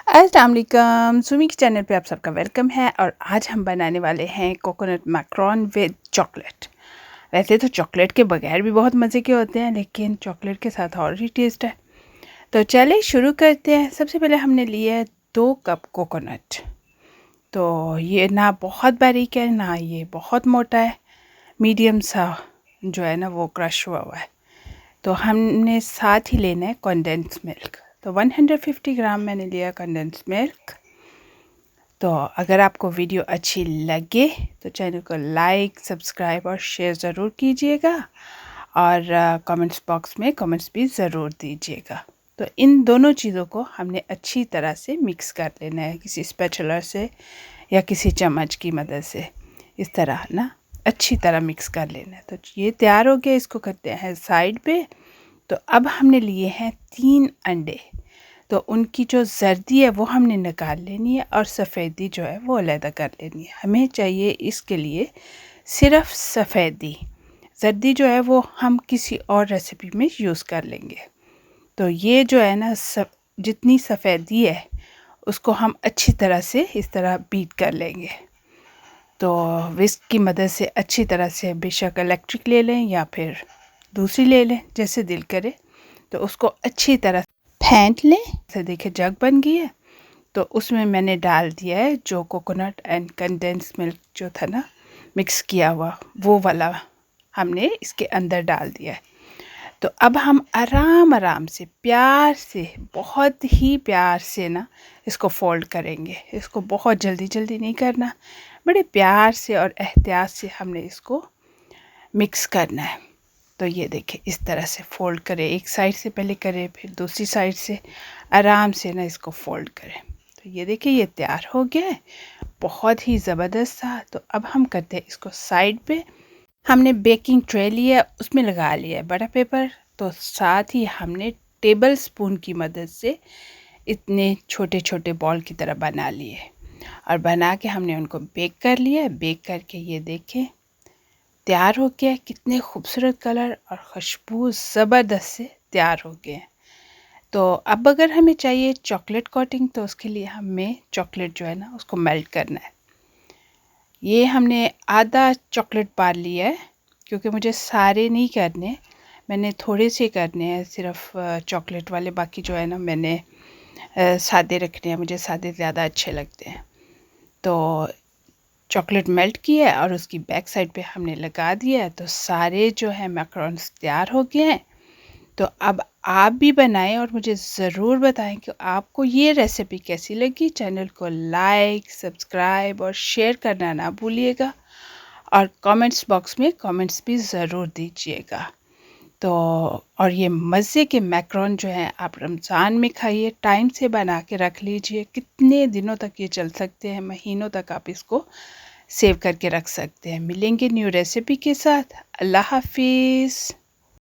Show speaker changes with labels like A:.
A: अस्सलाम वालेकुम, सुमी के चैनल पे आप सबका वेलकम है। और आज हम बनाने वाले हैं कोकोनट मैक्रोन विद चॉकलेट। वैसे तो चॉकलेट के बगैर भी बहुत मज़े के होते हैं, लेकिन चॉकलेट के साथ और ही टेस्ट है। तो चलिए शुरू करते हैं। सबसे पहले हमने लिए है 2 कप कोकोनट। तो ये ना बहुत बारीक है ना ये बहुत मोटा है, मीडियम सा जो है ना वो क्रश हुआ हुआ है। तो हमने साथ ही लेना है कंडेंस मिल्क। तो 150 ग्राम मैंने लिया कंडेंस मिल्क। तो अगर आपको वीडियो अच्छी लगे तो चैनल को लाइक, सब्सक्राइब और शेयर ज़रूर कीजिएगा, और कमेंट्स बॉक्स में कमेंट्स भी ज़रूर दीजिएगा। तो इन दोनों चीज़ों को हमने अच्छी तरह से मिक्स कर लेना है, किसी स्पैचुलर से या किसी चम्मच की मदद से इस तरह ना अच्छी तरह मिक्स कर लेना है। तो ये तैयार हो गया, इसको करते हैं साइड पे। तो अब हमने लिए हैं 3 अंडे। तो उनकी जो जर्दी है वो हमने निकाल लेनी है और सफ़ेदी जो है वो अलग कर लेनी है। हमें चाहिए इसके लिए सिर्फ सफ़ेदी। जर्दी जो है वो हम किसी और रेसिपी में यूज़ कर लेंगे। तो ये जो है ना जितनी सफ़ेदी है उसको हम अच्छी तरह से इस तरह बीट कर लेंगे। तो विस्क की मदद से अच्छी तरह से, बेशक इलेक्ट्रिक ले लें या फिर दूसरी ले लें जैसे दिल करे, तो उसको अच्छी तरह फेंट लें। से देखिए जग बन गई है। तो उसमें मैंने डाल दिया है जो कोकोनट एंड कंडेंस मिल्क जो था ना मिक्स किया हुआ, वो वाला हमने इसके अंदर डाल दिया है। तो अब हम आराम आराम से, प्यार से, बहुत ही प्यार से ना इसको फोल्ड करेंगे। इसको बहुत जल्दी जल्दी नहीं करना, बड़े प्यार से और एहतियात से हमने इसको मिक्स करना है। तो ये देखिए इस तरह से फ़ोल्ड करें, एक साइड से पहले करें फिर दूसरी साइड से आराम से ना इसको फ़ोल्ड करें। तो ये देखिए ये तैयार हो गया है, बहुत ही ज़बरदस्त था। तो अब हम करते हैं इसको साइड पे। हमने बेकिंग ट्रे लिया, उसमें लगा लिया है बटर पेपर। तो साथ ही हमने टेबल स्पून की मदद से इतने छोटे छोटे बॉल की तरह बना लिए और बना के हमने उनको बेक कर लिया। बेक करके ये देखें तैयार हो गया। कितने खूबसूरत कलर और खुशबू ज़बरदस्त से तैयार हो गए। तो अब अगर हमें चाहिए चॉकलेट कोटिंग, तो उसके लिए हमें चॉकलेट जो है ना उसको मेल्ट करना है। ये हमने आधा चॉकलेट बार लिया है, क्योंकि मुझे सारे नहीं करने, मैंने थोड़े से करने हैं सिर्फ चॉकलेट वाले। बाकी जो है ना मैंने सादे रखने हैं, मुझे सादे ज़्यादा अच्छे लगते हैं। तो चॉकलेट मेल्ट किया है और उसकी बैक साइड पे हमने लगा दिया है। तो सारे जो है मैकरोन्स तैयार हो गए हैं। तो अब आप भी बनाएं और मुझे ज़रूर बताएं कि आपको ये रेसिपी कैसी लगी। चैनल को लाइक, सब्सक्राइब और शेयर करना ना भूलिएगा, और कमेंट्स बॉक्स में कमेंट्स भी ज़रूर दीजिएगा। तो और ये मज़े के मैकरोन जो हैं आप रमज़ान में खाइए, टाइम से बना के रख लीजिए। कितने दिनों तक ये चल सकते हैं, महीनों तक आप इसको सेव करके रख सकते हैं। मिलेंगे न्यू रेसिपी के साथ। अल्लाह हाफिज़।